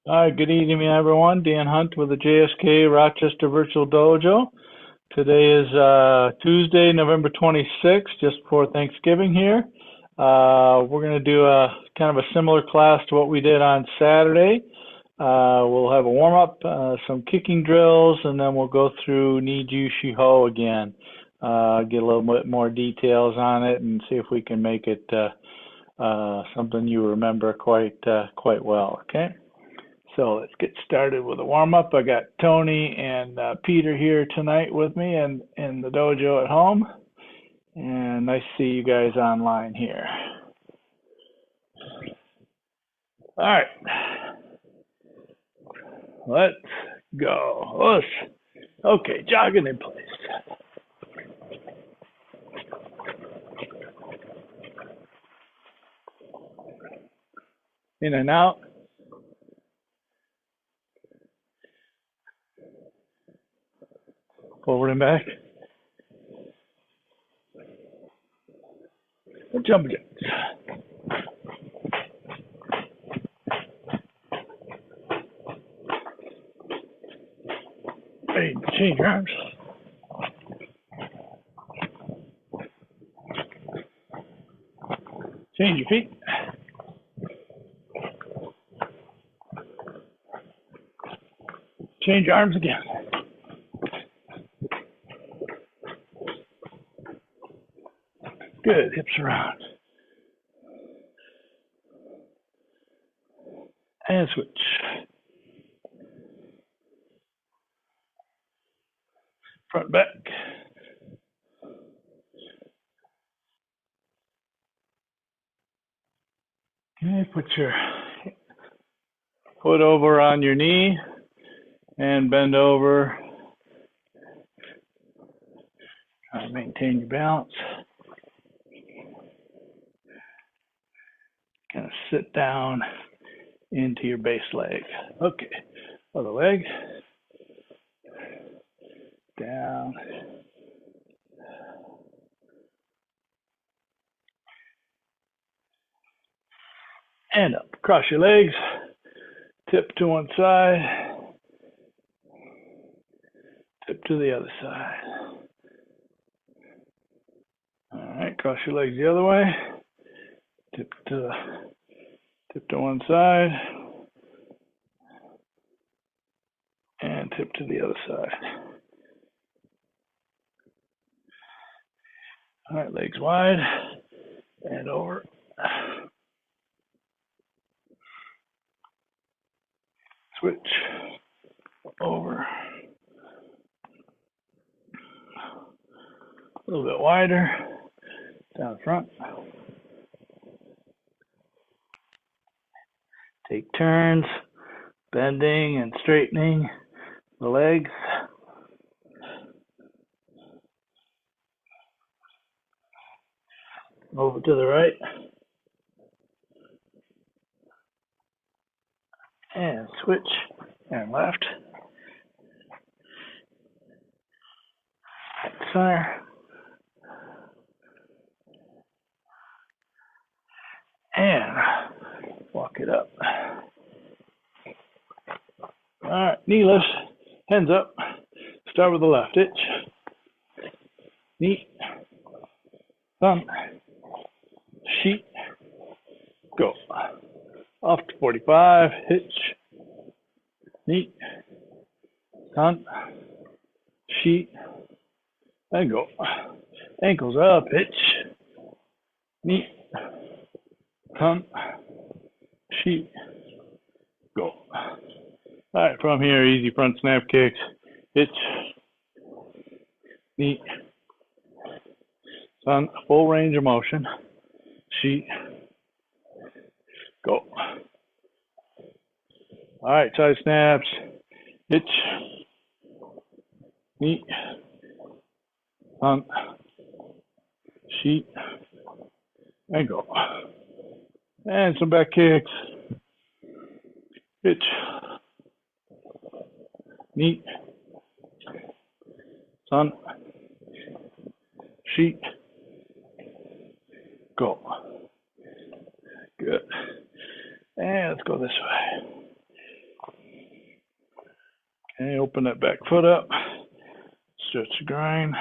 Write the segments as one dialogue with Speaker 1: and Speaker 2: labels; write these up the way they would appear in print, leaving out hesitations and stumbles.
Speaker 1: All right, good evening, everyone. Dan Hunt with the JSKA Rochester Virtual Dojo. Today is Tuesday, November 26th, just before Thanksgiving here. We're going to do a kind of a similar class to what we did on Saturday. We'll have a warm-up, some kicking drills, and then we'll go through Nijushiho again. Get a little bit more details on it and see if we can make it something you remember quite well, okay? So let's get started with a warm-up. I got Tony and Peter here tonight with me and in the dojo at home. And nice to see you guys online here. All right. Let's go. Okay, jogging in place. In and out. Forward and back. Jump jacks. Hey, change your arms. Change your feet. Change your arms again. Good, hips around. And switch. Front, back. Okay, put your foot over on your knee and bend over. Try to maintain your balance. Kind of sit down into your base leg. Okay, other leg. Down. And up. Cross your legs. Tip to one side. Tip to the other side. All right, cross your legs the other way. Tip to one side. And tip to the other side. All right, legs wide. And over. Switch. Over. A little bit wider. Down front. Take turns, bending and straightening the legs. Over to the right. And switch and left. Center. And walk it up. All right, knee lifts, hands up. Start with the left itch. Knee, thumb, sheet, go. Off to 45, hitch, knee, thumb, sheet, and go. Ankles up, hitch, knee, thumb, sheet, go. All right, from here, easy front snap kicks, hitch, knee, thumb, full range of motion, sheet, go. All right, side snaps, hitch, knee, thumb, sheet, and go. And some back kicks, hitch, knee, thumb, sheet, go. Good. And let's go this way. Okay, open that back foot up. Stretch the groin.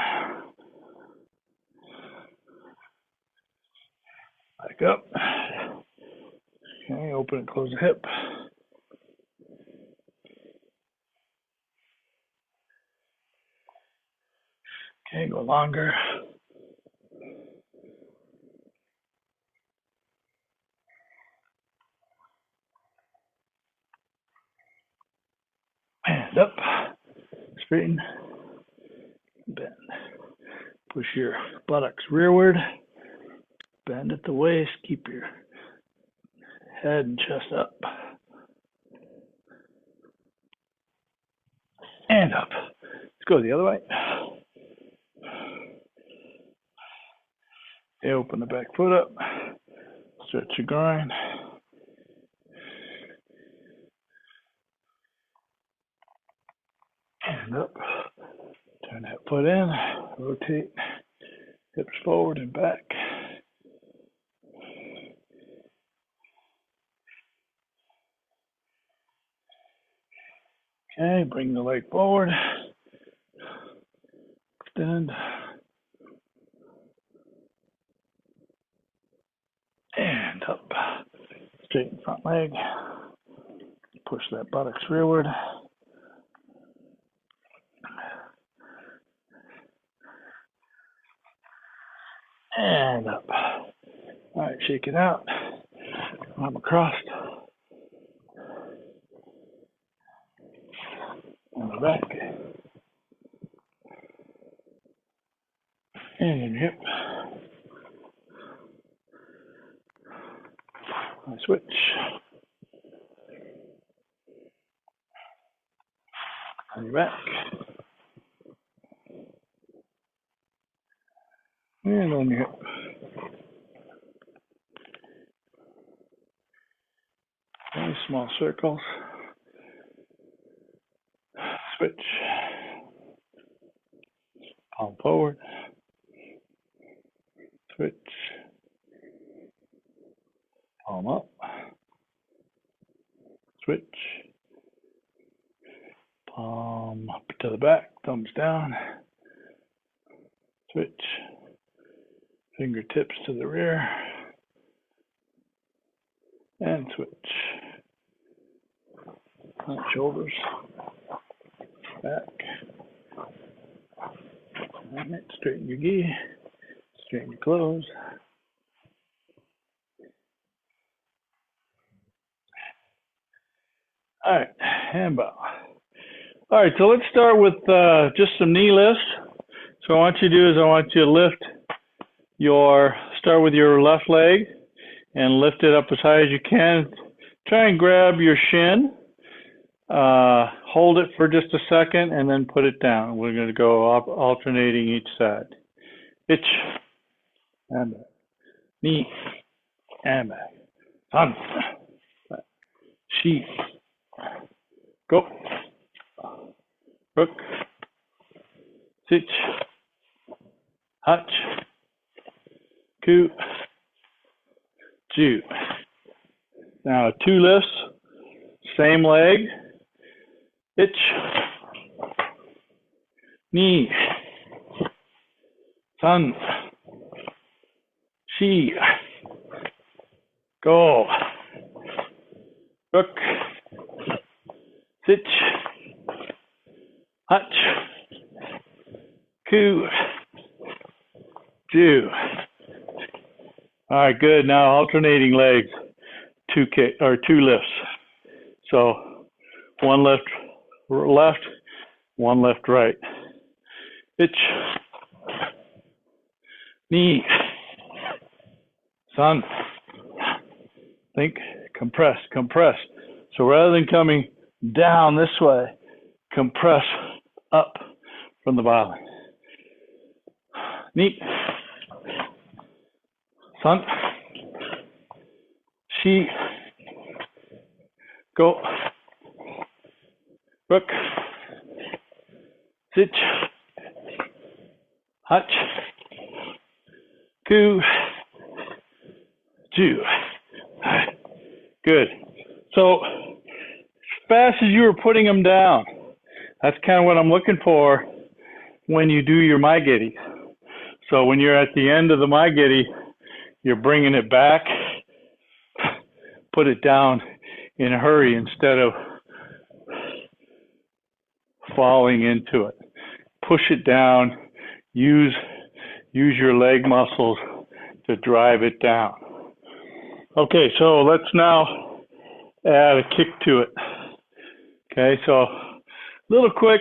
Speaker 1: Back up. Okay, open and close the hip. Okay, go longer. And up. Straighten. Bend. Push your buttocks rearward. Bend at the waist. Keep your head and chest up. And up. Let's go the other way. Okay, open the back foot up. Stretch your groin. And up. Turn that foot in. Rotate. Hips forward and back. Okay, bring the leg forward. Extend. And up. Straighten front leg. Push that buttocks rearward. And up. All right, shake it out. Arm across. On the back. And in your hip. Switch. On your back. And on your hip. Okay, small circles. Switch. Palm forward. Switch. Palm up. Switch. Palm up to the back. Thumbs down. Switch. Fingertips to the rear. And switch. Front shoulders. Back. Alright, straighten your gi. Straighten your clothes. Alright, hand bow. Alright, so let's start with just some knee lifts. So what I want you to do is I want you to lift start with your left leg and lift it up as high as you can. Try and grab your shin. Hold it for just a second and then put it down. We're going to go alternating each side. Itch and back. Knee and back. On. She. Go. Hook. Sit. Hutch. Coo. Jew. Now 2 lifts. Same leg. Itch. Knee. Sun. She. Go. Hook. Sit. Hutch. Coo. Jew. All right, good. Now alternating legs. 2 lifts. So 1 lift left, 1 lift right. Itch. Knee. Sun. Think. Compress. Compress. So rather than coming down this way, compress up from the bottom. Knee. Sun. She. Go. Hook. Sit. Hutch. Coo. Jew. Good. So, as fast as you were putting them down, That's kind of what I'm looking for when you do your maigiri. So when you're at the end of the maigiri, you're bringing it back, put it down in a hurry instead of falling into it. Push it down, use your leg muscles to drive it down. Okay, so let's now add a kick to it. Okay, so a little quick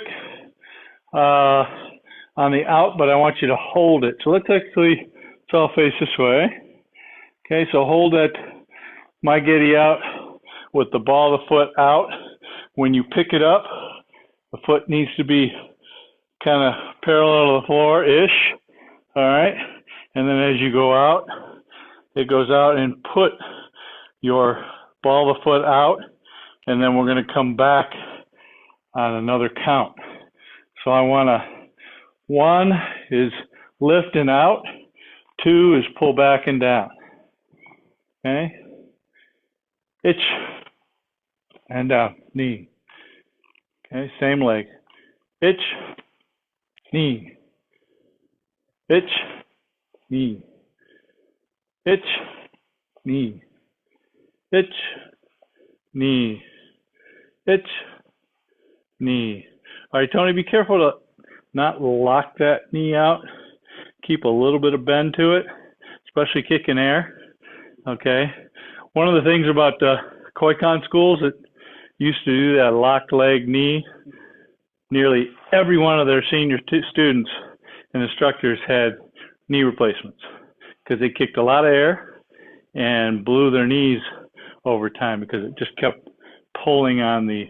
Speaker 1: on the out, but I want you to hold it. So let's all face this way. Okay, so hold that maigiri out with the ball of the foot out. When you pick it up, the foot needs to be kind of parallel to the floor-ish. All right, and then as you go out, it goes out, and put your ball of the foot out, and then we're going to come back on another count. So I want to, 1 is lift and out, 2 is pull back and down. Okay, itch and down, knee. Okay, same leg. Itch, knee. Itch, knee. Itch, knee. Itch, knee. Itch, knee. All right, Tony, be careful to not lock that knee out. Keep a little bit of bend to it, especially kicking air. Okay. One of the things about Koikon schools that used to do that locked leg knee, nearly every one of their senior students and instructors had knee replacements because they kicked a lot of air and blew their knees over time because it just kept pulling on the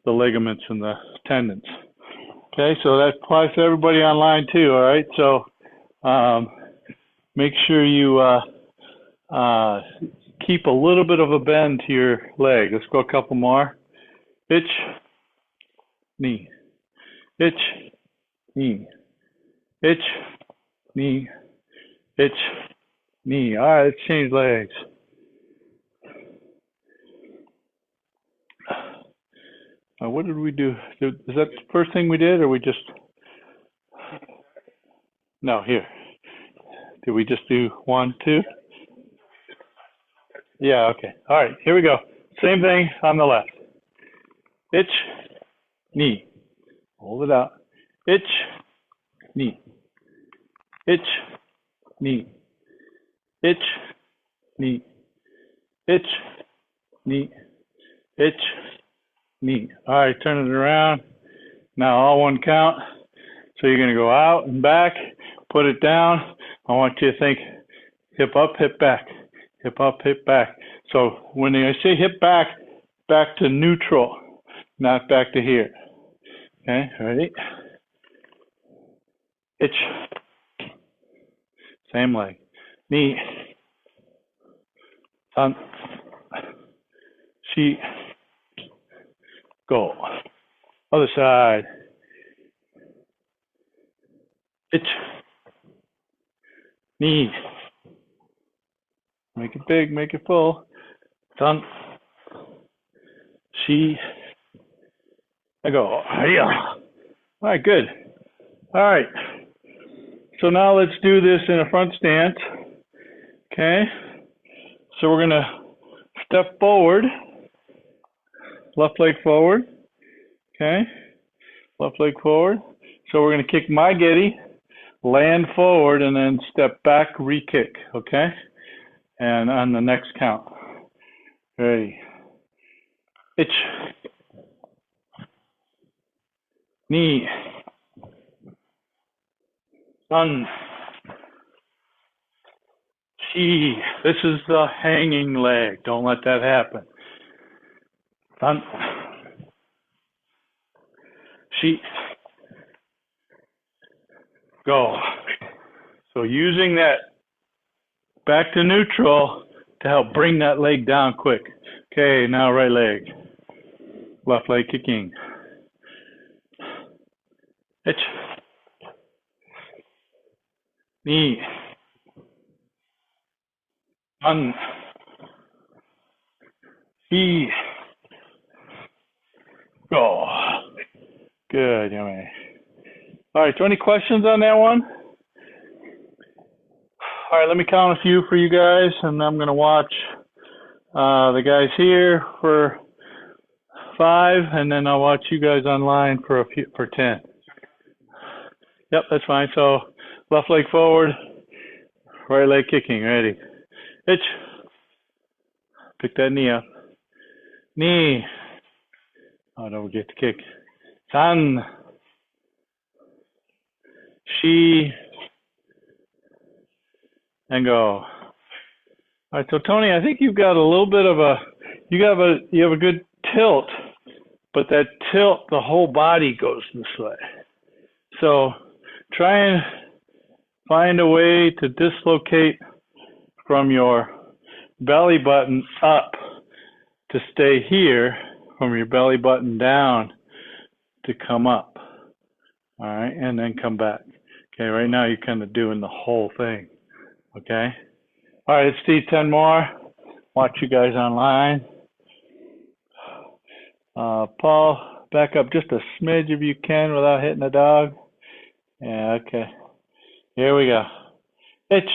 Speaker 1: ligaments and the tendons. Okay, so that applies to everybody online too, all right? So make sure you keep a little bit of a bend to your leg. Let's go a couple more. Itch, knee. Itch, knee. Itch, knee. Itch, knee. All right, let's change legs. What did we do? Is that the first thing we did, or we just... No, here. Did we just do 1, 2? Yeah, okay. All right, here we go. Same thing on the left. Itch, knee. Hold it out. Itch, knee. Itch, knee. Itch, knee. Itch, knee. Itch, knee. All right, turn it around. Now all one count. So you're going to go out and back, put it down. I want you to think hip up, hip back, hip up, hip back. So when I say hip back, back to neutral, not back to here. Okay, ready? Itch. Same leg. Knee. Sun. She. Go. Other side. Itch. Knee. Make it big, make it full. Sun. She. I go. Yeah. All right, good. All right. So now let's do this in a front stance. Okay. So we're going to step forward. Left leg forward. Okay. Left leg forward. So we're going to kick maigiri, land forward, and then step back, re-kick. Okay. And on the next count. Ready. Itch. Knee. Sun. Chi. This is the hanging leg. Don't let that happen. Sun. Chi. Go. So using that back to neutral to help bring that leg down quick. Okay, now right leg. Left leg kicking. Itch. Knee. Sun. Chi. Go. Good, Yummy. All right, so any questions on that one? All right, let me count a few for you guys, and I'm going to watch the guys here for 5, and then I'll watch you guys online for 10. Yep, that's fine. So left leg forward, right leg kicking. Ready. Itch. Pick that knee up. Knee. Oh, don't forget to kick. San. Shi. And go. All right, so Tony, I think you've got a little bit of you have a good tilt, but that tilt, the whole body goes this way. So try and find a way to dislocate from your belly button up to stay here, from your belly button down to come up. All right, and then come back. Okay, right now you're kind of doing the whole thing. Okay. All right, let's see 10 more. Watch you guys online. Paul, back up just a smidge if you can without hitting the dog. Yeah, okay. Here we go. Itch.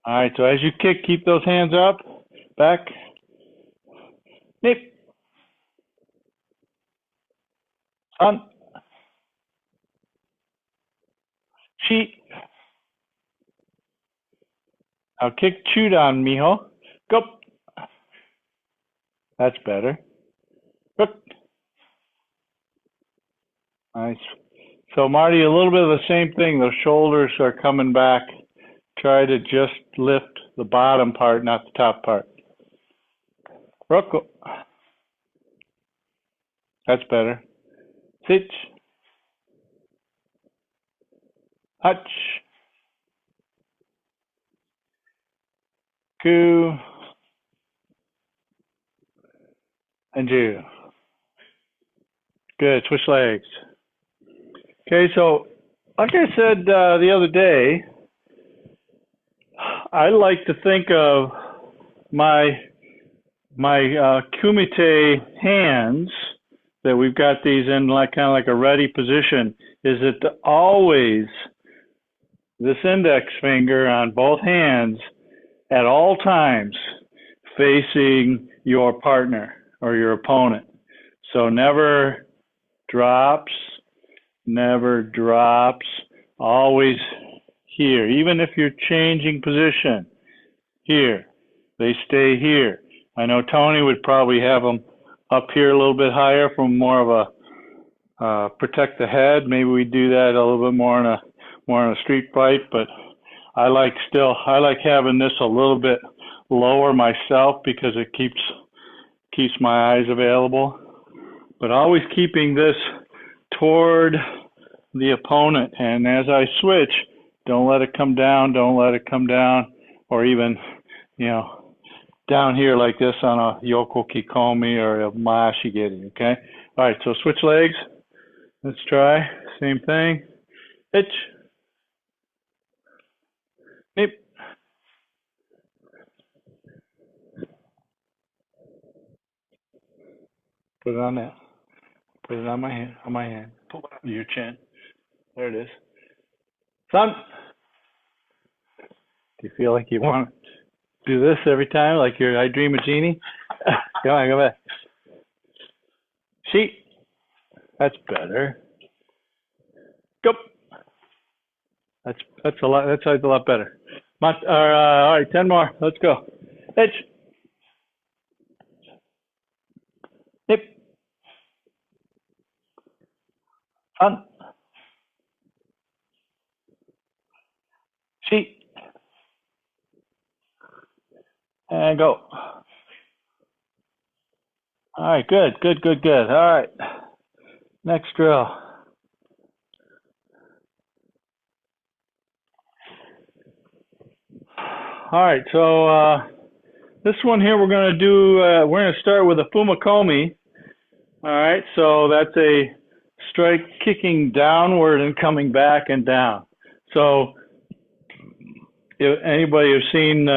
Speaker 1: All right, so as you kick, keep those hands up. Back. Nip. On. Cheat. I'll kick chewed on, mijo. Go. That's better. Good. Nice. So Marty, a little bit of the same thing. Those shoulders are coming back. Try to just lift the bottom part, not the top part. Rocco. That's better. Sit. Hutch. Ku. And Jew. Good. Switch legs. Okay, so like I said the other day, I like to think of my kumite hands that we've got these in like kind of like a ready position. Is it always this index finger on both hands at all times facing your partner or your opponent? So never drops, always here. Even if you're changing position, here. They stay here. I know Tony would probably have them up here a little bit higher from more of a protect the head. Maybe we do that a little bit more in a street fight, but I like having this a little bit lower myself because it keeps my eyes available. But always keeping this toward the opponent, and as I switch, don't let it come down, or even, down here like this on a Yoko Kikomi or a Maashigiri, okay? All right, so switch legs. Let's try. Same thing. Itch. Nip. Put it on that. Put it on my hand. Pull it up to your chin. There it is. Son. Do you feel like you want to do this every time, like I dream a genie? Come on, go back. Sheet. That's better. Go. That's a lot. That's a lot better. All right, 10 more. Let's go. Edge. Hip. On. Sheet. And go. All right, good. All right. Next drill. All right, so this one here we're going to do, we're going to start with a fumakomi. All right, so that's a strike kicking downward and coming back and down. So if anybody has seen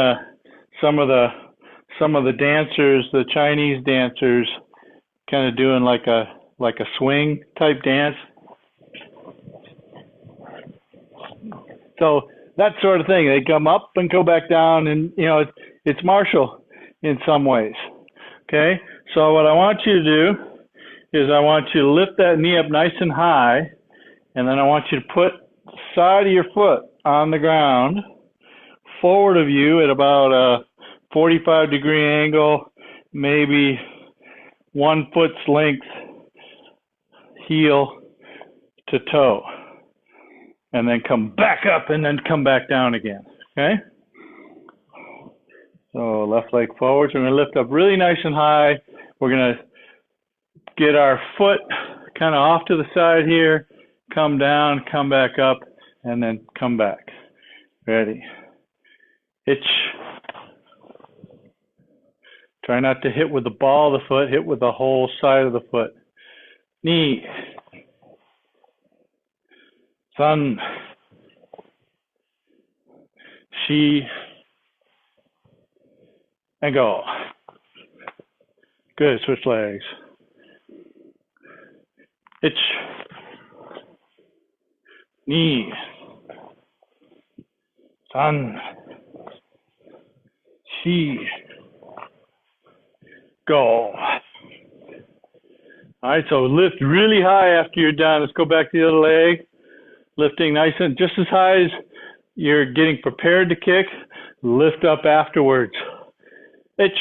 Speaker 1: some of the dancers, the Chinese dancers, kind of doing like a swing type dance. So that sort of thing. They come up and go back down, and you know it's martial in some ways. Okay, so what I want you to do is I want you to lift that knee up nice and high, and then I want you to put the side of your foot on the ground, forward of you at about a 45-degree angle, maybe 1 foot's length, heel to toe, and then come back up and then come back down again. Okay? So left leg forward. So we're going to lift up really nice and high. We're going to get our foot kind of off to the side here, come down, come back up, and then come back. Ready. Hitch. Try not to hit with the ball of the foot, hit with the whole side of the foot. Knee. Sun. Shi. And go. Good, switch legs. Hitch. Knee. Sun. Shi. Go. All right, so lift really high after you're done. Let's go back to the other leg. Lifting nice and just as high as you're getting prepared to kick. Lift up afterwards. Hitch.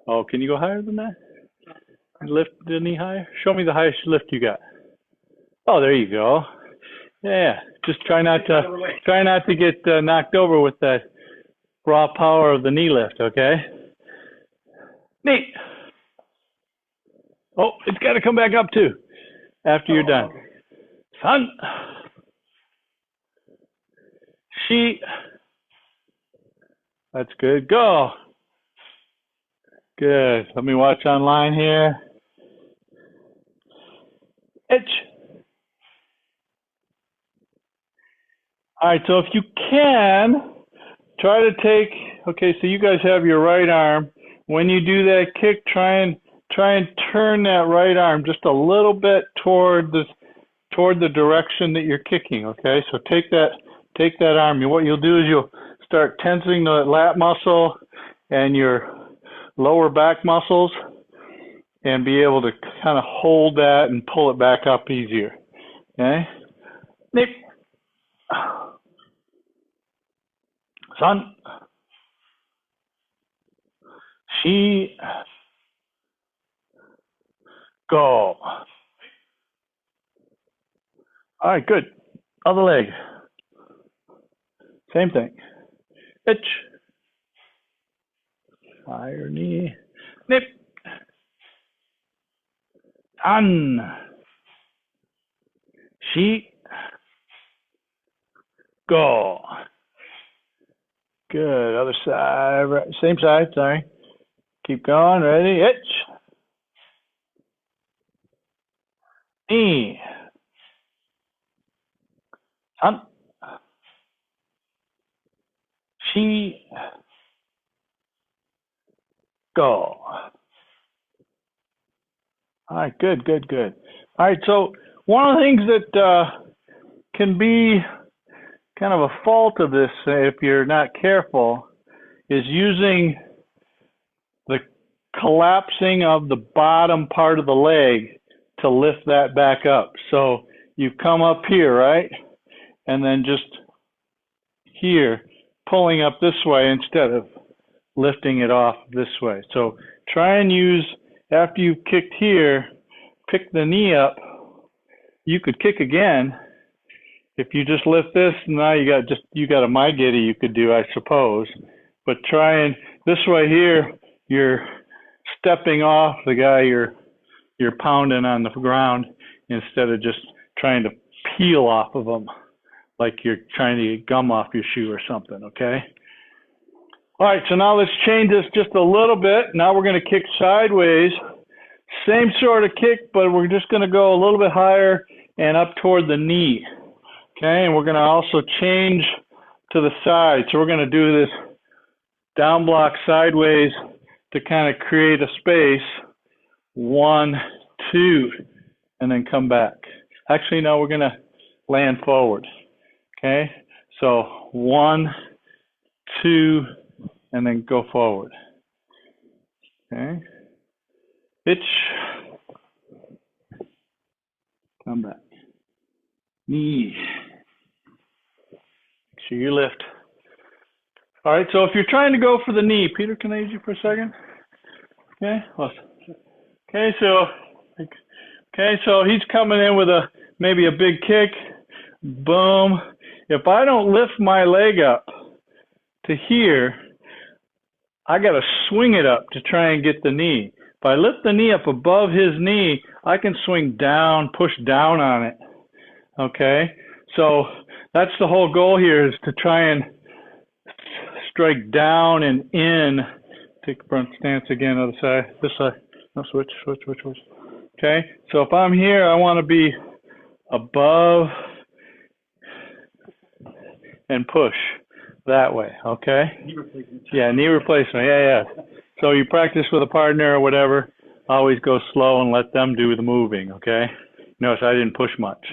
Speaker 1: Oh, can you go higher than that? Lift the knee higher. Show me the highest lift you got. Oh, there you go. Yeah, just try not to get knocked over with that raw power of the knee lift. Okay. Knee. Oh, it's got to come back up too after you're done. Sun. Shi. That's good. Go. Good. Let me watch online here. Hitch. All right, so if you can, try to take, okay, so you guys have your right arm. When you do that kick, try and turn that right arm just a little bit toward the direction that you're kicking, okay? So take that arm. What you'll do is you'll start tensing the lat muscle and your lower back muscles and be able to kind of hold that and pull it back up easier, okay? Nick. Sun. Shi. Go. All right, good. Other leg. Same thing. Hitch. Higher knee. Nip. An. Shi. Go. Good. Other side. Right. Same side. Sorry. Keep going. Ready. Hitch. Knee. An. Shi. Go. All right, good. All right, so one of the things that can be kind of a fault of this, if you're not careful, is using the collapsing of the bottom part of the leg to lift that back up. So you come up here, right? And then just here, pulling up this way instead of lifting it off this way. So try and use, after you've kicked here, pick the knee up. You could kick again. If you just lift this, now you got a maigiri you could do, I suppose. But try and, this way here, you're stepping off the guy you're pounding on the ground instead of just trying to peel off of them like you're trying to get gum off your shoe or something, okay? All right, so now let's change this just a little bit. Now we're going to kick sideways. Same sort of kick, but we're just going to go a little bit higher and up toward the knee. Okay, and we're going to also change to the side. So we're going to do this down block sideways to kind of create a space 1, 2, and then come back. Actually, no, we're going to land forward. Okay? So 1, 2, and then go forward. Okay? Pitch. Come back. Knee. Make sure you lift. All right, so if you're trying to go for the knee, Peter, can I use you for a second? Okay, so he's coming in with maybe a big kick. Boom. If I don't lift my leg up to here, I got to swing it up to try and get the knee. If I lift the knee up above his knee, I can swing down, push down on it. Okay? So that's the whole goal here, is to try and strike down and in. Take the front stance again, other side, this side. No, switch. Okay? So if I'm here, I want to be above and push that way, okay? Knee replacement. Yeah, knee replacement. Yeah. So you practice with a partner or whatever, always go slow and let them do the moving, okay? Notice I didn't push much.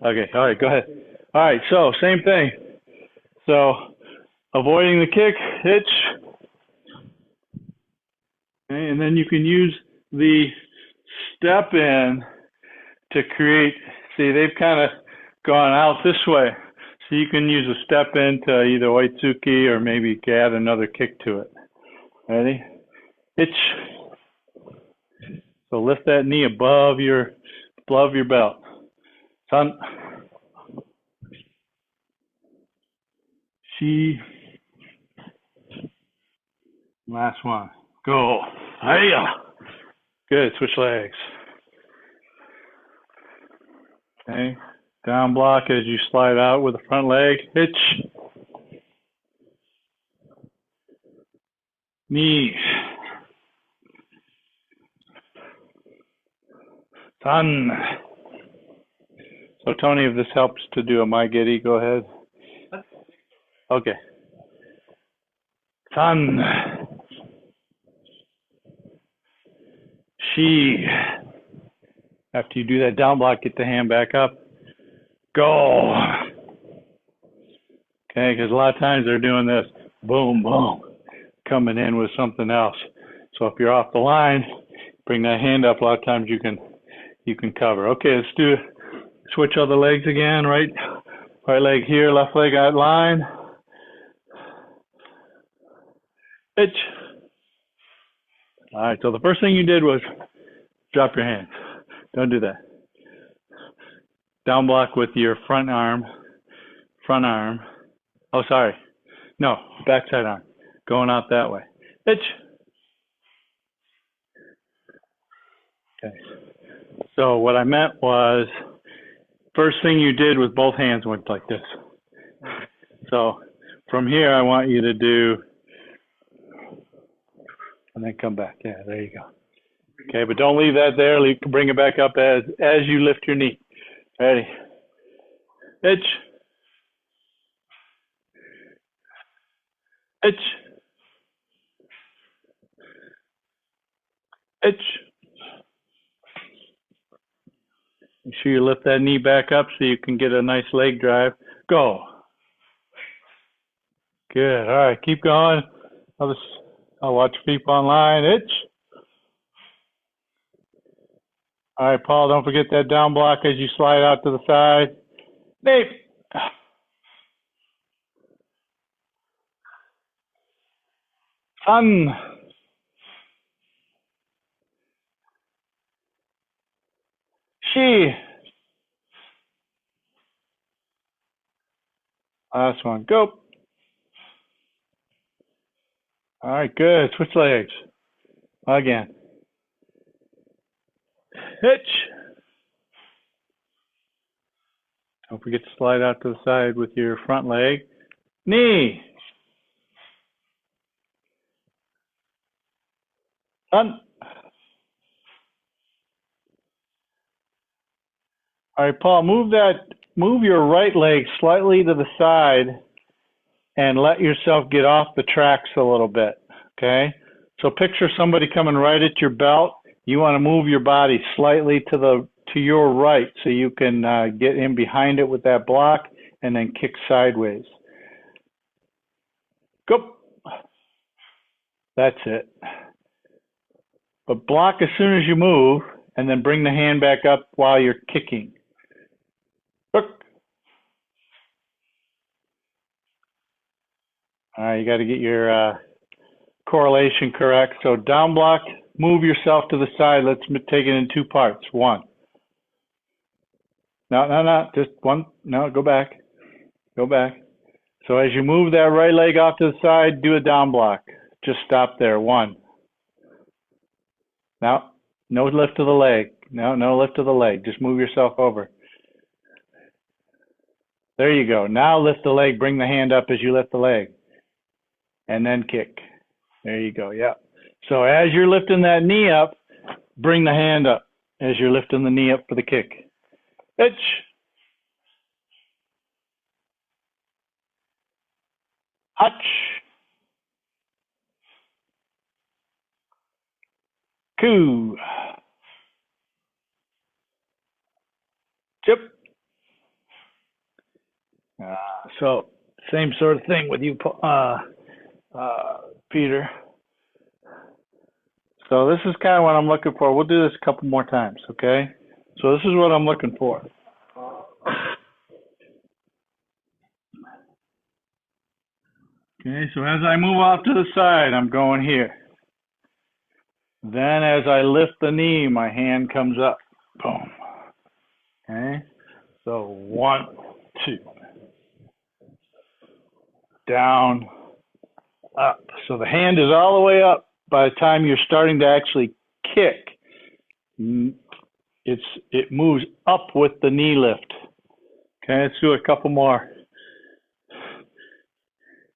Speaker 1: Okay, all right, go ahead. All right, so same thing. So avoiding the kick, hitch. Okay, and then you can use the step in to create, see, they've kind of gone out this way. So you can use a step into either Oitsuki or maybe add another kick to it. Ready? Hitch. So lift that knee above your belt. Sun. She. Last one. Go. Hiya. Good. Switch legs. Okay. Down block as you slide out with the front leg. Hitch. Knee. Sun. So Tony, if this helps to do a my giddy, go ahead. Okay. Sun. She. After you do that down block, get the hand back up. Go. Okay, because a lot of times they're doing this. Boom, boom. Coming in with something else. So if you're off the line, bring that hand up. A lot of times you can cover. Okay, let's do switch other legs again. Right leg here, left leg out line. Pitch. All right, so the first thing you did was drop your hands. Don't do that. Down block with your front arm. Oh, sorry. No, backside arm. Going out that way. Pitch. Okay. So what I meant was, first thing you did was both hands went like this. So from here, I want you to do, and then come back. Yeah, there you go. Okay, but don't leave that there. Bring it back up as you lift your knee. Ready? Pitch. Pitch. Pitch. Make sure you lift that knee back up so you can get a nice leg drive. Go. Good. All right, keep going. I'll watch people online. Itch. All right, Paul, don't forget that down block as you slide out to the side. Nate. Sun. She. Last one. Go. All right, good. Switch legs. Again. Hitch. Don't forget to slide out to the side with your front leg. Knee. Sun. All right, Paul, move your right leg slightly to the side and let yourself get off the tracks a little bit, okay? So picture somebody coming right at your belt you want to move your body slightly to your right so you can get in behind it with that block and then kick sideways. Go. That's it. But block as soon as you move and then bring the hand back up while you're kicking. Hook. All right, you got to get your correlation correct. So down block, move yourself to the side. Let's take it in two parts. One. No, just one. No, go back. Go back. So as you move that right leg off to the side, do a down block. Just stop there. One. Now, no lift of the leg. No lift of the leg. Just move yourself over. There you go. Now lift the leg. Bring the hand up as you lift the leg. And then kick. There you go. Yeah. So as you're lifting that knee up, bring the hand up as you're lifting the knee up for the kick. Itch. Hutch. Coo. Chip. So same sort of thing with you, Peter. So this is kind of what I'm looking for. We'll do this a couple more times, okay? So this is what I'm looking for. Okay, so as I move off to the side, I'm going here. Then as I lift the knee, my hand comes up. Boom. Okay, so 1, 2. Down, up. So the hand is all the way up by the time you're starting to actually kick. It moves up with the knee lift. Okay, let's do a couple more.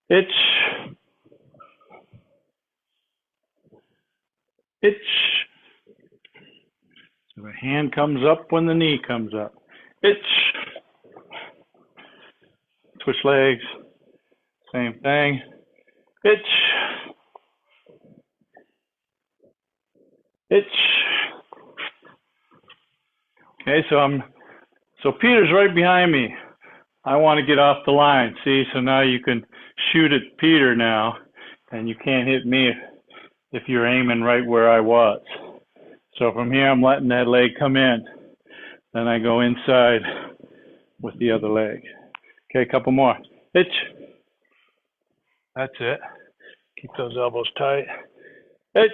Speaker 1: Itch. Itch. So the hand comes up when the knee comes up. Itch. Switch legs. Same thing. Itch. Itch. Okay, so Peter's right behind me. I want to get off the line. See, so now you can shoot at Peter now, and you can't hit me if you're aiming right where I was. So from here, I'm letting that leg come in. Then I go inside with the other leg. Okay, a couple more. Itch. That's it. Keep those elbows tight. Itch.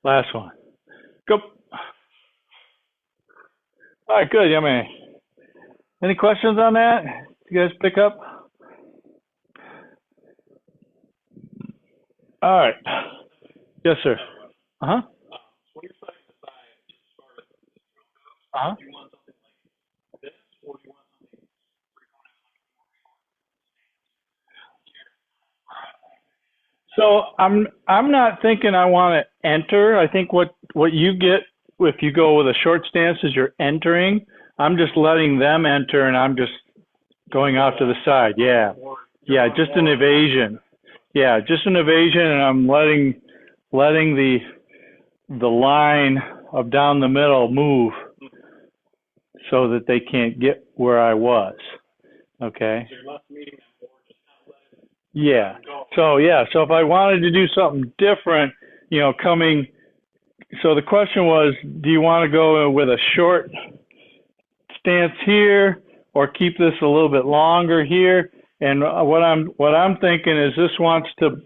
Speaker 1: Last one. Go. All right, good, yummy. Any questions on that? You guys pick up? All right. Yes, sir. Uh-huh. Uh-huh. So I'm not thinking I want to enter. I think what you get if you go with a short stance is you're entering. I'm just letting them enter, and I'm just going out to the side. Yeah, yeah, just an evasion. Yeah, just an evasion, and I'm letting the line of down the middle move so that they can't get where I was. Okay. Yeah. So if I wanted to do something different, coming. So the question was, do you want to go with a short stance here, or keep this a little bit longer here? And what I'm thinking is this wants to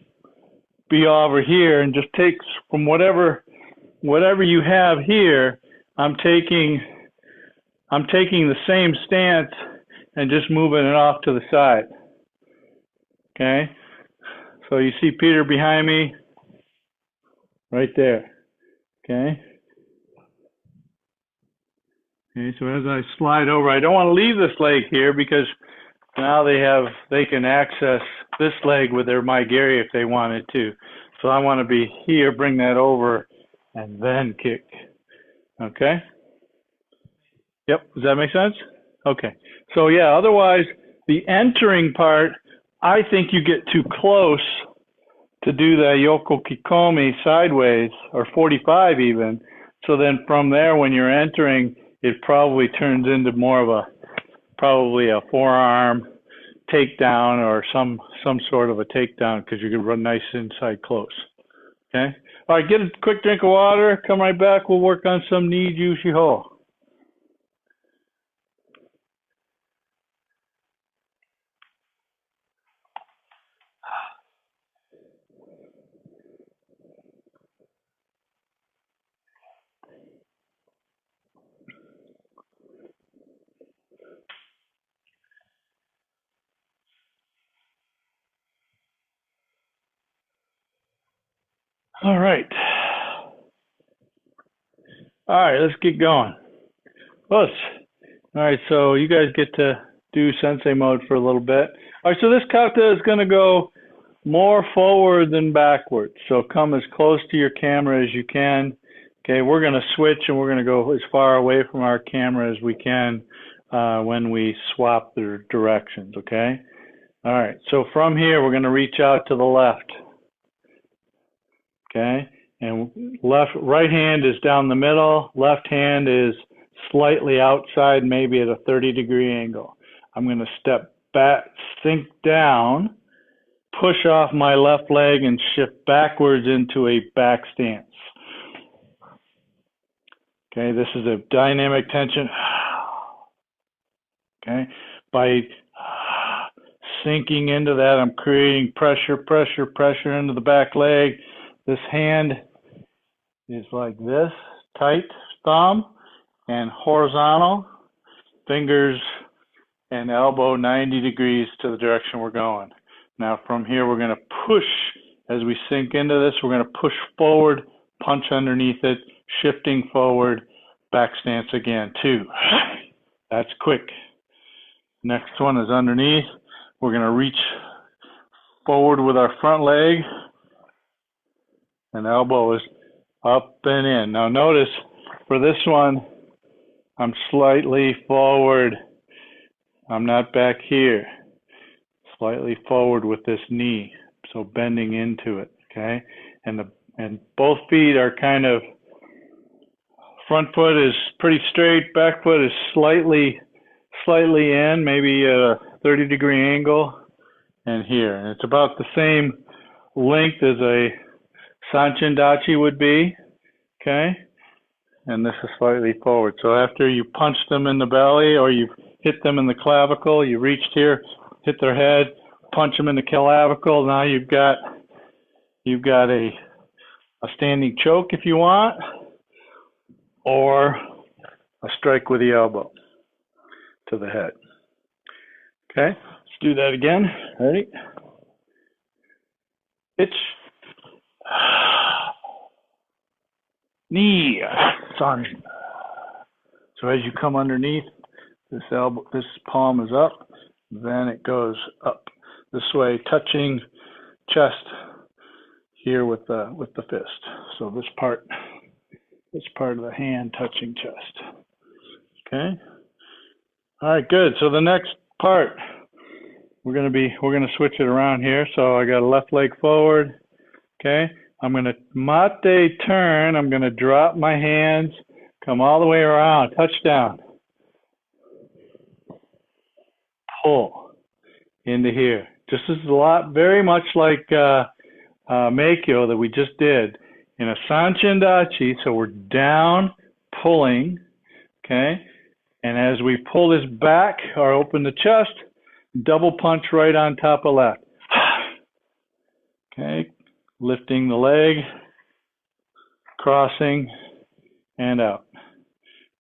Speaker 1: be over here and just takes from whatever you have here. I'm taking the same stance and just moving it off to the side. Okay. So you see Peter behind me, right there. Okay. Okay, so as I slide over, I don't want to leave this leg here because now they can access this leg with their Maigiri if they wanted to. So I want to be here, bring that over, and then kick. Okay? Yep, does that make sense? Okay. So yeah, otherwise, the entering part, I think you get too close to do the Yoko Kikomi sideways, or 45 even. So then from there, when you're entering, it probably turns into more of probably a forearm takedown or some sort of a takedown, because you can run nice inside close. Okay? All right, get a quick drink of water. Come right back. We'll work on some Nijushiho. All right. All right, let's get going. All right, so you guys get to do sensei mode for a little bit. All right, so this kata is going to go more forward than backward. So come as close to your camera as you can. Okay, we're going to switch and we're going to go as far away from our camera as we can when we swap the directions, okay? All right, so from here, we're going to reach out to the left. Okay, and right hand is down the middle, left hand is slightly outside, maybe at a 30-degree angle. I'm going to step back, sink down, push off my left leg, and shift backwards into a back stance. Okay, this is a dynamic tension. Okay, by sinking into that, I'm creating pressure into the back leg. This hand is like this, tight thumb and horizontal, fingers and elbow 90 degrees to the direction we're going. Now from here, we're going to push, as we sink into this, we're going to push forward, punch underneath it, shifting forward, back stance again, 2. That's quick. Next one is underneath. We're going to reach forward with our front leg, and elbow is up and in. Now notice, for this one, I'm slightly forward. I'm not back here. Slightly forward with this knee, so bending into it, okay? And both feet are kind of, front foot is pretty straight, back foot is slightly in, maybe at a 30-degree angle, and here. And it's about the same length as a Sanchin Dachi would be, okay? And this is slightly forward. So after you punch them in the belly or you hit them in the clavicle, you reached here, hit their head, punch them in the clavicle. Now you've got a standing choke if you want, or a strike with the elbow to the head. Okay, let's do that again. Ready? Pitch. Knee. Sun. So as you come underneath, this palm is up, then it goes up this way, touching chest here with the fist. So this part of the hand touching chest. Okay. All right, good. So the next part, we're gonna switch it around here. So I got a left leg forward. Okay. I'm gonna mate turn. I'm gonna drop my hands, come all the way around, touchdown, pull into here. Just as a lot, very much like Meikyo that we just did in a Sanchin Dachi. So we're down, pulling, okay? And as we pull this back or open the chest, double punch right on top of left. Okay, lifting the leg, crossing, and out.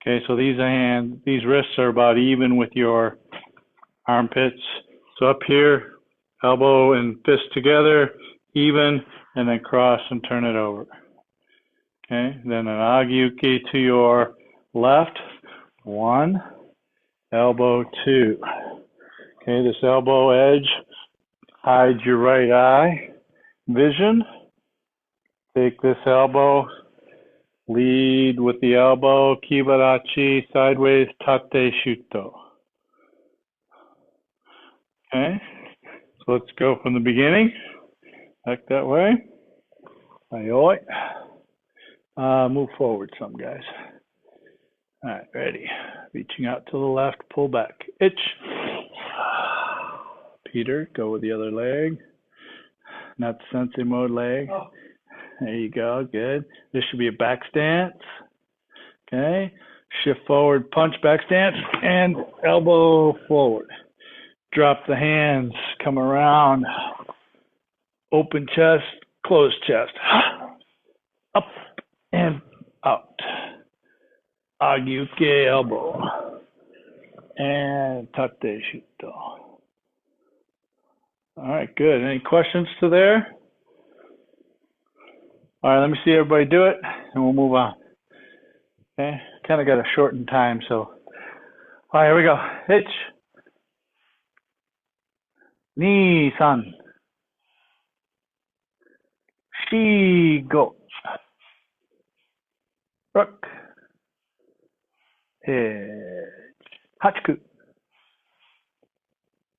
Speaker 1: Okay, so these wrists are about even with your armpits. So up here, elbow and fist together, even, and then cross and turn it over. Okay, then an agyuki to your left, 1, elbow 2. Okay, this elbow edge hides your right eye vision. Take this elbow, lead with the elbow, kibarachi, sideways, tate shuto. Okay, so let's go from the beginning. Back that way. Aye. Move forward some, guys. All right, ready. Reaching out to the left, pull back. Itch. Peter, go with the other leg. Not the sensei mode leg. Oh. There you go, good. This should be a back stance. Okay. Shift forward, punch, back stance, and elbow forward. Drop the hands, come around. Open chest, close chest. Up and out. Agyuke elbow. And tate shuto. All right, good. Any questions to there? All right, let me see everybody do it, and we'll move on. Okay, kind of got a shortened time, so. All right, here we go. Hitch. Ni, san. Shi, go. Rook. Hitch. Hachiku.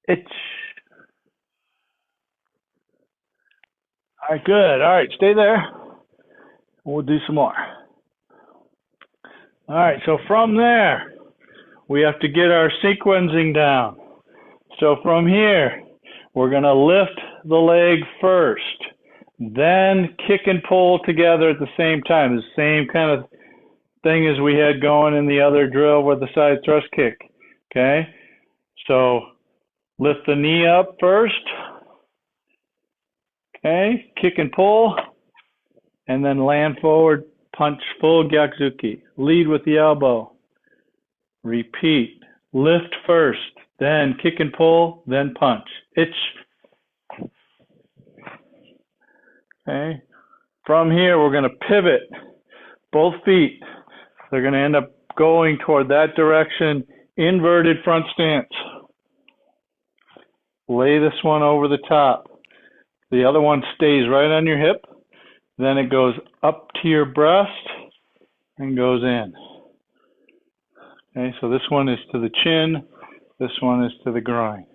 Speaker 1: Itch. All right, good. All right, stay there. We'll do some more. All right, so from there, we have to get our sequencing down. So from here, we're going to lift the leg first, then kick and pull together at the same time. The same kind of thing as we had going in the other drill with the side thrust kick. Okay, so lift the knee up first. Okay, kick and pull, and then land forward, punch full gyakuzuki. Lead with the elbow. Repeat. Lift first, then kick and pull, then punch. Itch. Okay. From here, we're going to pivot both feet. They're going to end up going toward that direction, inverted front stance. Lay this one over the top. The other one stays right on your hip. Then it goes up to your breast and goes in. Okay, so this one is to the chin. This one is to the groin.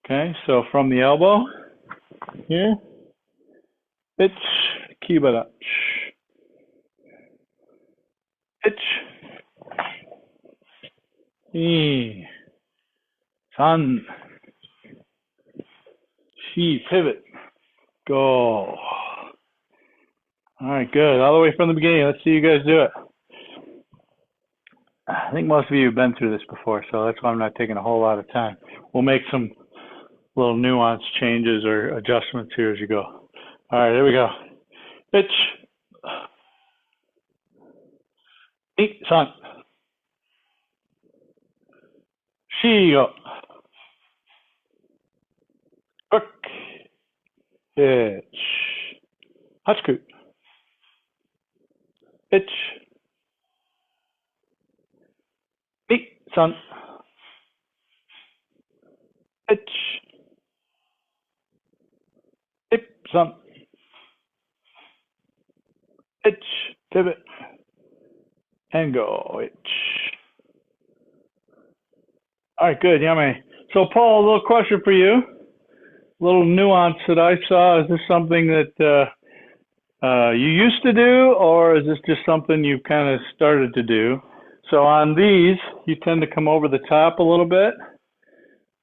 Speaker 1: Okay, so from the elbow here, itch, kibara, itch, ni, san, shi, pivot, go. All right, good. All the way from the beginning. Let's see you guys do it. I think most of you have been through this before, so that's why I'm not taking a whole lot of time. We'll make some little nuance changes or adjustments here as you go. All right, here we go. Itch. Ni, san. Shi, go. Hook. Itch. Hachiku. Itch. Ni, san. Itch. Ip, san. Itch. Pivot. And go. Itch. All right, good, yummy. So, Paul, a little question for you. A little nuance that I saw. Is this something that you used to do, or is this just something you've kind of started to do? So on these, you tend to come over the top a little bit.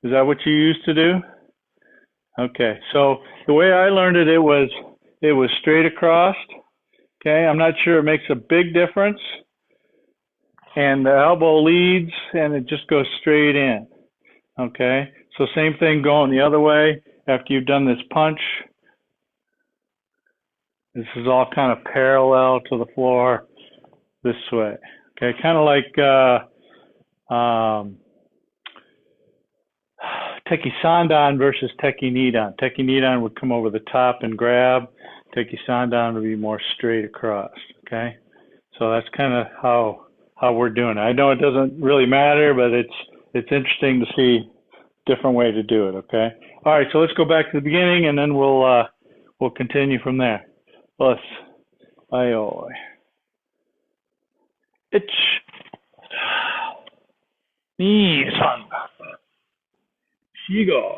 Speaker 1: Is that what you used to do? Okay, so the way I learned it, it was straight across. Okay, I'm not sure it makes a big difference. And the elbow leads, and it just goes straight in. Okay, so same thing going the other way. After you've done this punch, this is all kind of parallel to the floor this way. Okay, kind of like Teki Sandan versus Teki Nidan. Teki Nidan would come over the top and grab. Teki Sandan would be more straight across. Okay, so that's kind of how we're doing it. I know it doesn't really matter, but it's interesting to see different way to do it. Okay. All right, so let's go back to the beginning, and then we'll continue from there. Let's. Ayo. Itch. Ni, san. Shigo.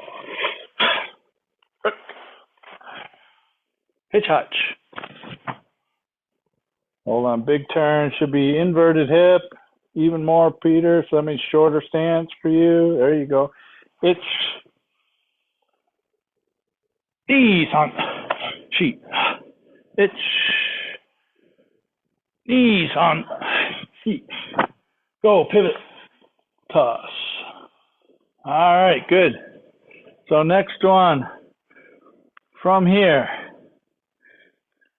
Speaker 1: hitch hutch. Hold on, big turn, should be inverted hip, even more, Peter, so that means shorter stance for you. There you go. It's knees on sheet. It's knees on sheet. Go, pivot, toss. All right, good. So next one, from here,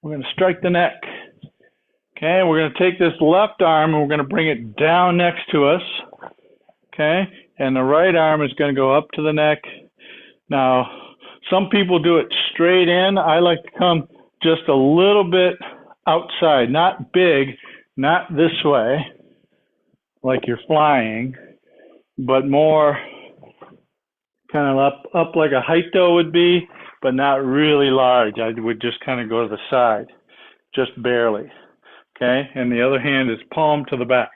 Speaker 1: we're going to strike the neck. Okay, we're going to take this left arm and we're going to bring it down next to us. Okay, and the right arm is going to go up to the neck. Now, some people do it straight in. I like to come just a little bit outside, not big, not this way, like you're flying, but more kind of up like a Haito would be, but not really large. I would just kind of go to the side, just barely. Okay, and the other hand is palm to the back.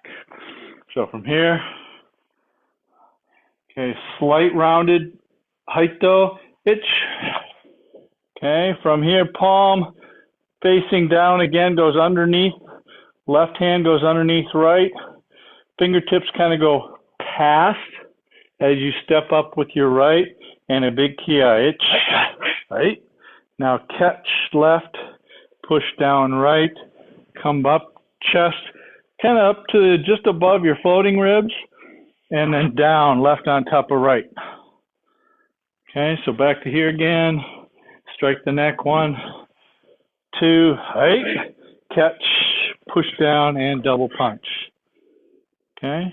Speaker 1: So from here, okay, slight rounded Haito, itch. Okay, from here, palm facing down again, goes underneath. Left hand goes underneath right. Fingertips kind of go past as you step up with your right, and a big kia, itch. Right? Now catch left, push down right. Come up, chest, kind of up to just above your floating ribs, and then down, left on top of right. Okay, so back to here again. Strike the neck, 1, 2, right, catch, push down, and double punch. Okay,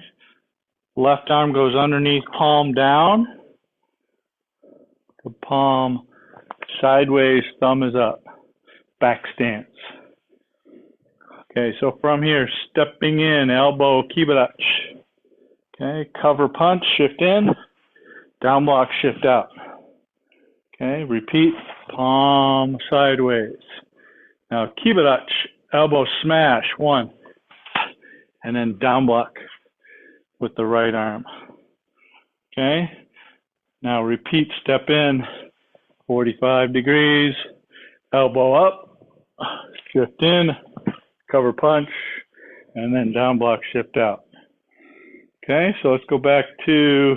Speaker 1: left arm goes underneath, palm down. The palm sideways, thumb is up, back stance. Okay, so from here, stepping in, elbow, kibarach. Okay, cover punch, shift in, down block, shift out. Okay, repeat, palm sideways. Now, kibarach, elbow smash, 1, and then down block with the right arm. Okay, now repeat, step in, 45 degrees, elbow up, shift in, cover punch, and then down block, shift out. Okay, so let's go back to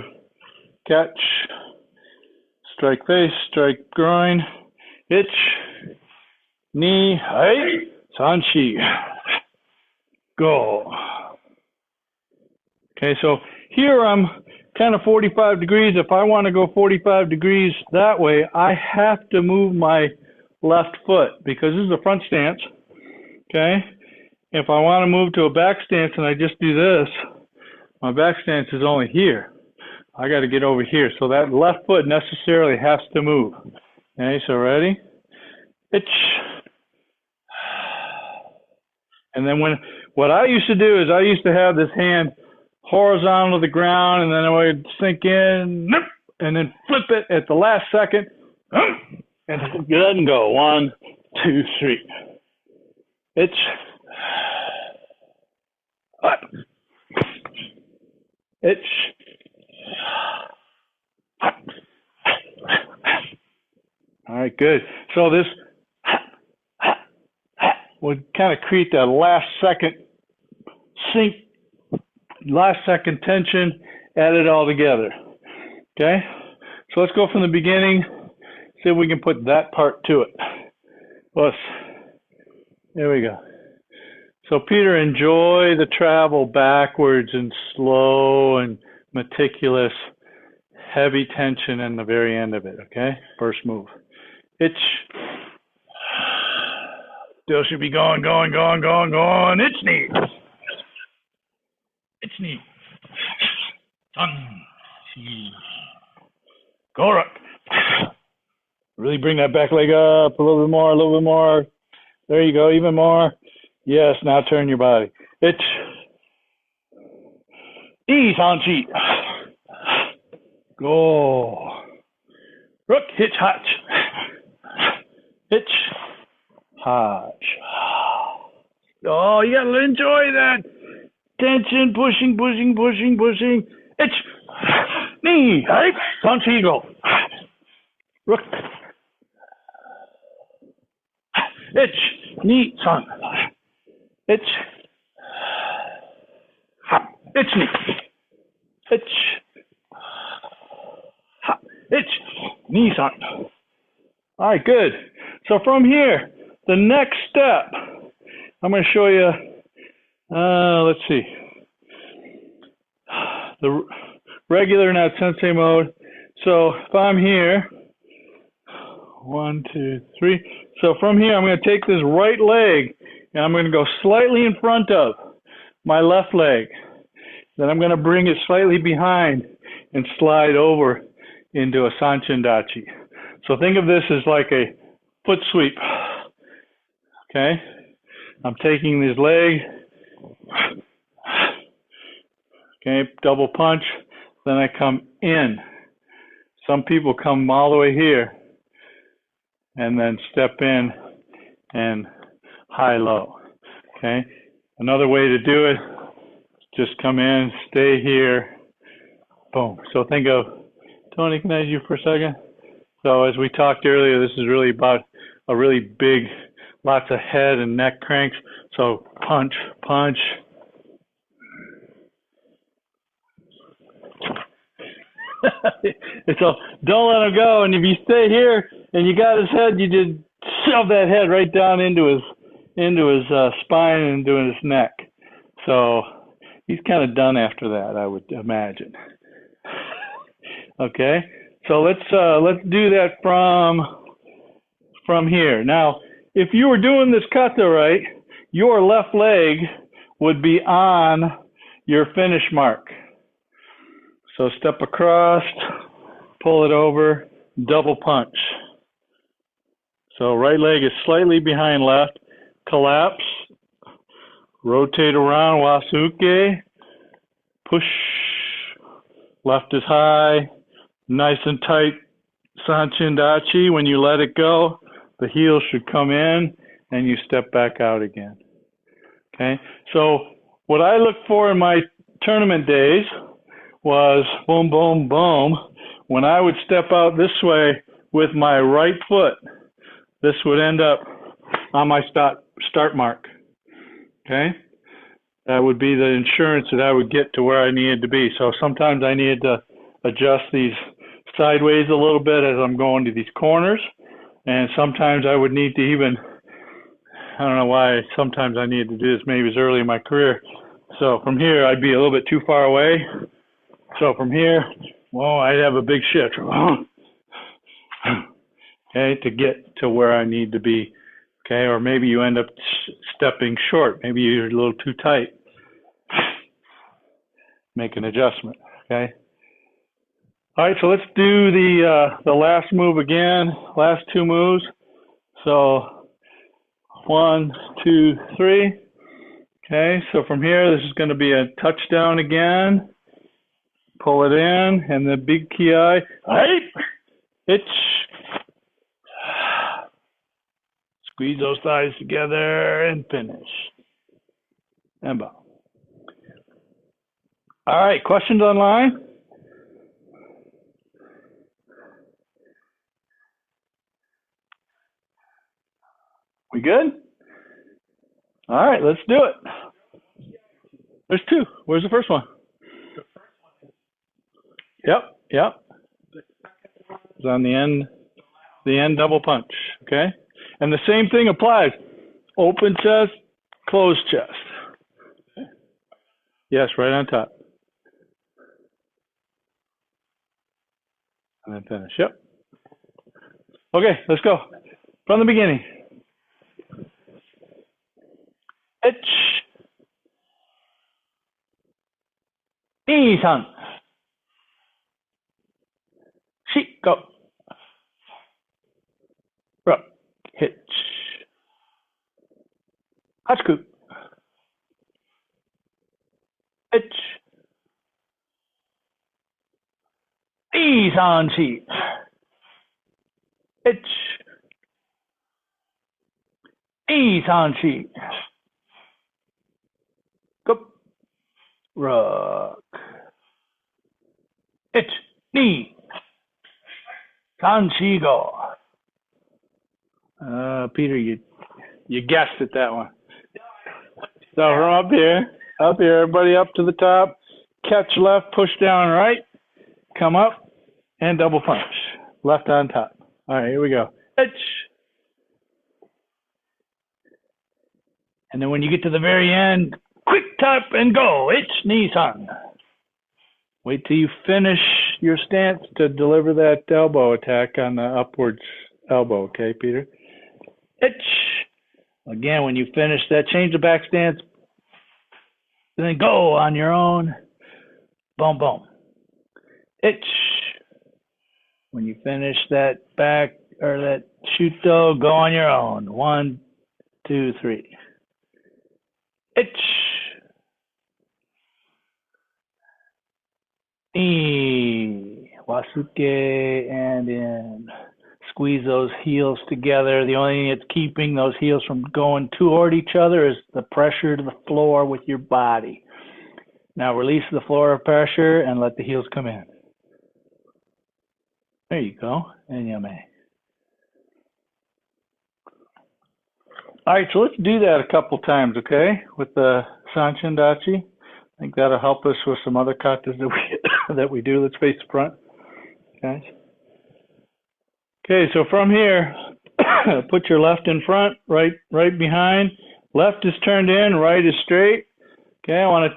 Speaker 1: catch, strike face, strike groin, itch, knee, hai, sanshi, go. Okay, so here I'm kind of 45 degrees. If I want to go 45 degrees that way, I have to move my left foot because this is a front stance. Okay, if I want to move to a back stance and I just do this, my back stance is only here. I got to get over here. So that left foot necessarily has to move. Okay, so ready? Itch. And then what I used to do is I used to have this hand horizontal to the ground, and then I would sink in, and then flip it at the last second, and good and go. 1, 2, 3. Itch. Up. Itch. Up. All right, good. So this would kind of create that last second sink, last second tension, add it all together. Okay? So let's go from the beginning, see if we can put that part to it. There we go. So Peter, enjoy the travel backwards and slow and meticulous, heavy tension in the very end of it, okay? First move. Itch. Still should be going. Itch knee. Itch knee. Go up. Really bring that back leg up a little bit more. There you go, even more. Yes, now turn your body. Itch. Ease on cheat. Go. Rook, hitch, hotch. Hitch, hotch. Oh, you gotta enjoy that. Tension, pushing. Itch. Knee, right? Punch, eagle. Rook. Ich, ni, san. Ich, ha, ich, ni. Ich, ha, ich, ni, san. All right, good. So from here, the next step, I'm going to show you, let's see, the regular, not sensei mode. So if I'm here, 1, 2, 3. So from here, I'm going to take this right leg, and I'm going to go slightly in front of my left leg. Then I'm going to bring it slightly behind and slide over into a Sanchin-dachi. So think of this as like a foot sweep. Okay? I'm taking this leg, okay, double punch, then I come in. Some people come all the way here and then step in and high-low. Okay? Another way to do it, just come in, stay here, boom. So think of, Tony, can I use you for a second? So as we talked earlier, this is really about a really big, lots of head and neck cranks. So punch, punch. It's all, don't let him go. And if you stay here and you got his head, you just shove that head right down into his spine and into his neck. So he's kind of done after that, I would imagine. Okay, so let's do that from here. Now, if you were doing this kata right, your left leg would be on your finish mark. So step across, pull it over, double punch. So right leg is slightly behind left, collapse, rotate around, wasuke, push, left is high, nice and tight, Sanchin-dachi. When you let it go, the heel should come in and you step back out again. Okay, so what I looked for in my tournament days was boom, boom, boom. When I would step out this way with my right foot, this would end up on my start mark. Okay, that would be the insurance that I would get to where I needed to be. So sometimes I needed to adjust these sideways a little bit as I'm going to these corners, and sometimes I would need to even, I don't know why, sometimes I needed to do this, maybe it was early in my career. So from here, I'd be a little bit too far away. So from here, well, I'd have a big shift, okay, to get to where I need to be, okay, or maybe you end up stepping short. Maybe you're a little too tight. Make an adjustment, okay. All right, so let's do the last move again, last two moves. So 1, 2, 3. Okay, so from here, this is going to be a touchdown again. Pull it in, and the big ki, itch. Squeeze those thighs together and finish. And bow. All right, questions online? We good? All right, let's do it. There's two. Where's the first one? Yep. It's on the end double punch, okay? And the same thing applies. Open chest, closed chest. Okay. Yes, right on top. And then finish, yep. Okay, let's go. From the beginning. Itch. 2、3。4、go. Rock, hitch. 8、9。Hitch. 2、3、4。Hitch. 2、3、4。Go. Rock. Hitch. 2、3、4、go. Peter, you You guessed it, that one. So from up here, everybody up to the top. Catch left, push down right, come up, and double punch. Left on top. All right, here we go. Itch. And then when you get to the very end, quick tap and go. Itch, knee, san. Wait till you finish your stance to deliver that elbow attack on the upwards elbow, okay, Peter? Itch. Again, when you finish that, change the back stance, and then go on your own. Boom, boom. Itch. When you finish that back or that shuto, go on your own. 1, 2, 3. Itch. Wasuke and in. Squeeze those heels together. The only thing that's keeping those heels from going toward each other is the pressure to the floor with your body. Now release the floor pressure and let the heels come in. There you go. And yame. All right, so let's do that a couple times, okay? With the Sanchin Dachi. I think that'll help us with some other katas that we do. Let's face the front, guys. Okay, so from here, put your left in front, right behind. Left is turned in, right is straight. Okay, I want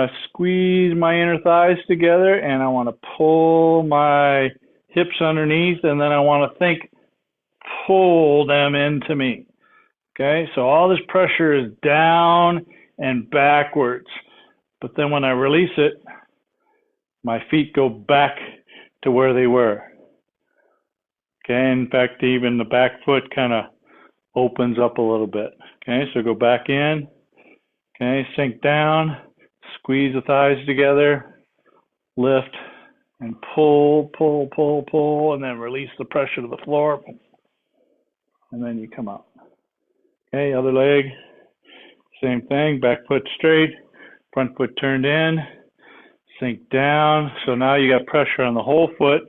Speaker 1: to squeeze my inner thighs together, and I want to pull my hips underneath, and then I want to pull them into me. Okay, so all this pressure is down and backwards. But then when I release it, my feet go back to where they were. Okay, in fact, even the back foot kind of opens up a little bit. Okay, so go back in. Okay, sink down, squeeze the thighs together, lift, and pull, and then release the pressure to the floor. And then you come out. Okay, other leg, same thing, back foot straight, front foot turned in, sink down. So now you got pressure on the whole foot.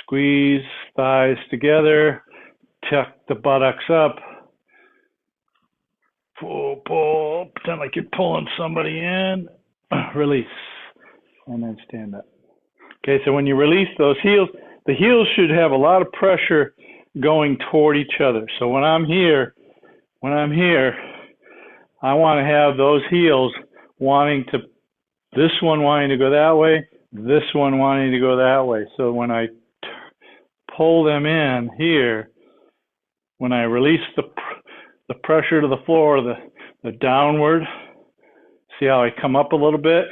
Speaker 1: Squeeze thighs together, tuck the buttocks up, pull, pretend like you're pulling somebody in, release, and then stand up. Okay, so when you release those heels, the heels should have a lot of pressure going toward each other. So when I'm here, I want to have those heels this one wanting to go that way, this one wanting to go that way. So when I pull them in here, when I release the pressure to the floor, the downward, see how I come up a little bit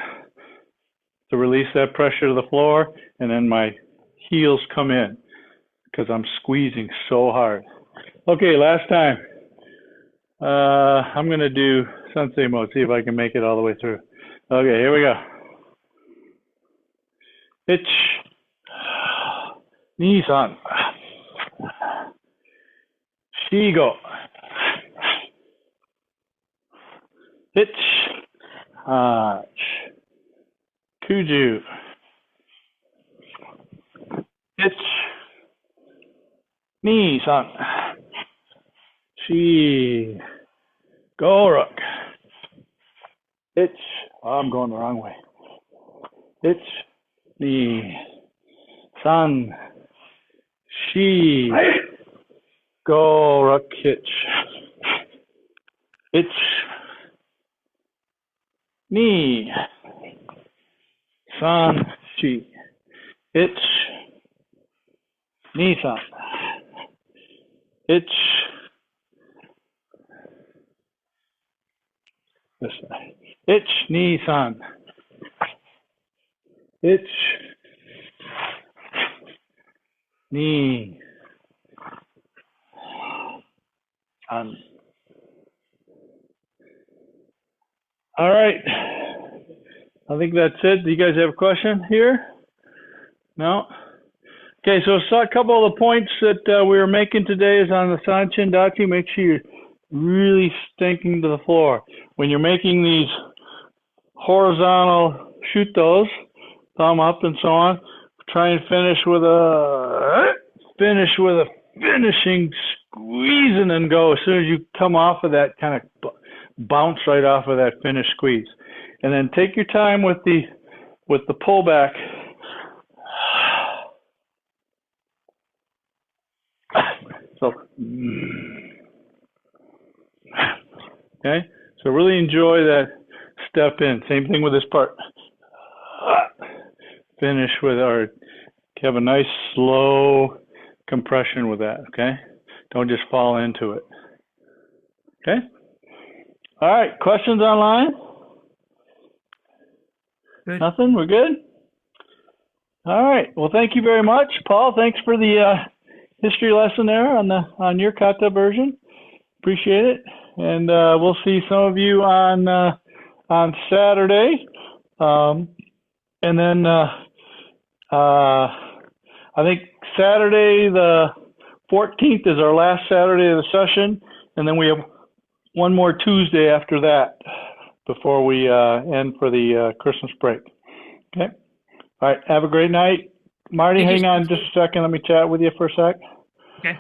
Speaker 1: to release that pressure to the floor, and then my heels come in because I'm squeezing so hard. Okay, last time. I'm going to do Sensei mode, see if I can make it all the way through. Okay, here we go. Itch. Ni-san. Shigo. Itch. Hach. Kuju. Itch. Ni-san. Shi. Go-rook. Itch. Oh, I'm going the wrong way. Itch. Ni. San. Shi. Go-rook. Hitch. Itch. Ni. San. Shi. Itch. Ni-san. Itch. This side. Itch, Ni-san. Itch. Ni. San. All right. I think that's it. Do you guys have a question here? No? Okay, so a couple of the points that we were making today is on the Sanchin Dachi. Make sure you're really sinking to the floor. When you're making these horizontal shutos, thumb up and so on, try and finish with a finishing, squeeze, and then go as soon as you come off of that, kind of bounce right off of that finish squeeze. And then take your time with the pullback. So, okay, so really enjoy that step in. Same thing with this part. Finish with our, have a nice slow compression with that, okay? Don't just fall into it. Okay? All right, questions online?
Speaker 2: Good.
Speaker 1: Nothing? We're good? All right, well, thank you very much. Paul, thanks for the history lesson there on your kata version. Appreciate it. And we'll see some of you on Saturday. And then I think Saturday the 14th is our last Saturday of the session, and then we have one more Tuesday after that before we end for the Christmas break. Okay? All right, have a great night. Marty, hang on just a second. Let me chat with you for a sec.
Speaker 2: Okay.